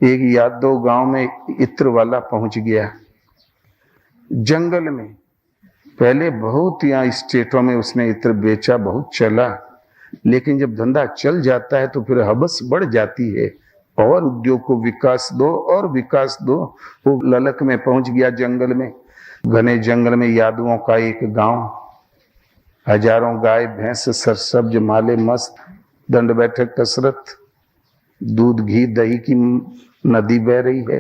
एक यादव गांव में इत्र वाला पहुंच गया जंगल में। पहले बहुत यहाँ स्टेटों में उसने इत्र बेचा, बहुत चला, लेकिन जब धंधा चल जाता है तो फिर हवस बढ़ जाती है और उद्योग को विकास दो और विकास दो। वो ललक में पहुंच गया जंगल में। घने जंगल में यादवों का एक गांव, हजारों गाय भैंस सरसब्ज माले मस्त, दंड बैठक कसरत, दूध घी दही की नदी बह रही है।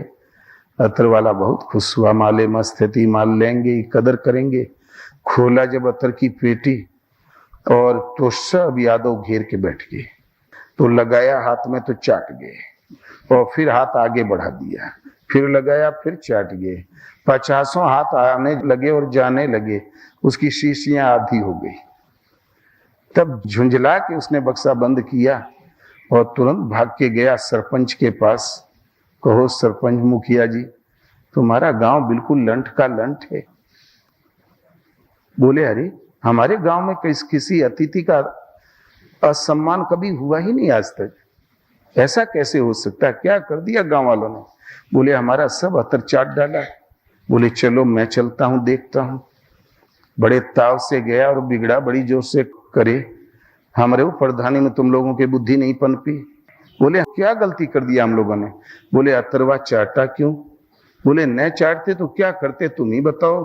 अतर वाला बहुत खुश हुआ, माले मस्त है, माल लेंगे, कदर करेंगे। खोला जब अतर की पेटी और तो सब यादव घेर के बैठ गए, तो लगाया हाथ में तो चाट गए, और फिर हाथ आगे बढ़ा दिया, फिर लगाया, फिर चाट गए। 50 हाथ आने लगे और जाने लगे, उसकी शीशियां आधी हो गई। तब झुंझला के उसने बक्सा बंद किया और तुरंत भाग के गया सरपंच के पास। कहो सरपंच मुखिया जी, तुम्हारा गांव बिल्कुल लंठ का लंठ है। बोले अरे हमारे गांव में किसी अतिथि का असम्मान कभी हुआ ही नहीं आज तक, ऐसा कैसे हो सकता है, क्या कर दिया गांव वालों ने। बोले हमारा सब अतर चाट डाला। बोले चलो मैं चलता हूं, देखता हूं। बड़े ताव से गया और बिगड़ा बड़ी जोर से करे, हमारे प्रधानी में तुम लोगों की बुद्धि नहीं पनपी। बोले क्या गलती कर दिया हम लोगों ने। बोले अतरवा चाटा क्यों। बोले न चाटते तो क्या करते तुम ही बताओ।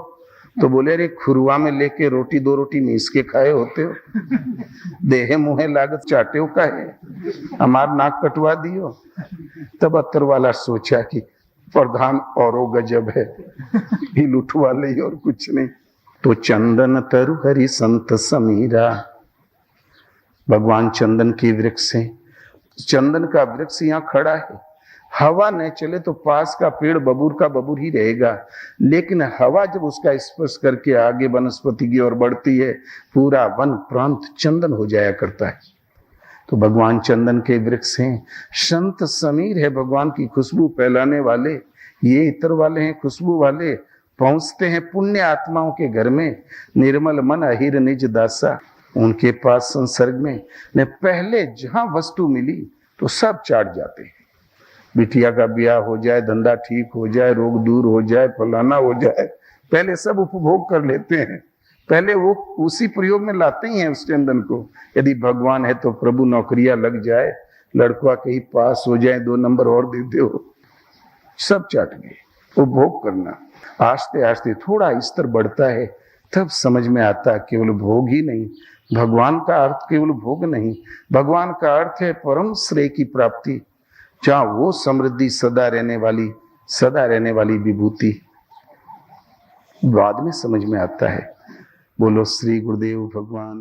तो बोले अरे खुरवा में लेके रोटी 2 रोटी मीस के खाए होते हो, देहे मुहे लागत चाटे हो का है, हमार नाक कटवा दियो। तब अतर वाला सोचा कि प्रधान औरो गजब है, ही लुटवा ले और कुछ नहीं। तो चंदन तरु हरि संत समीरा, भगवान चंदन के वृक्ष है। चंदन का वृक्ष यहाँ खड़ा है, हवा न चले तो पास का पेड़ बबूर का बबूर ही रहेगा, लेकिन हवा जब उसका स्पर्श करके आगे वनस्पति की ओर बढ़ती है, पूरा वन प्रांत चंदन हो जाया करता है। तो भगवान चंदन के वृक्ष हैं। संत समीर है, भगवान की खुशबू फैलाने वाले। ये इत्र वाले हैं, खुशबू वाले, पहुंचते हैं पुण्य आत्माओं के घर में। निर्मल मन अहिर निज दासा, उनके पास संसर्ग में ने पहले जहां वस्तु मिली तो सब चाट जाते हैं। बिटिया का ब्याह हो जाए, धंधा ठीक हो जाए, रोग दूर हो जाए, फलाना हो जाए, पहले सब उपभोग कर लेते हैं, पहले वो उसी प्रयोग में लाते ही हैं उस चंदन को। यदि भगवान है तो प्रभु नौकरियां लग जाए, लड़का कहीं पास हो जाए, 2 नंबर और दे दो, सब चाट गए। उपभोग करना आस्ते आस्ते थोड़ा स्तर बढ़ता है, तब समझ में आता है केवल भोग ही नहीं, भगवान का अर्थ केवल भोग नहीं, भगवान का अर्थ है परम श्रेय की प्राप्ति, जहां वो समृद्धि सदा रहने वाली विभूति। बाद में समझ में आता है। बोलो श्री गुरुदेव भगवान।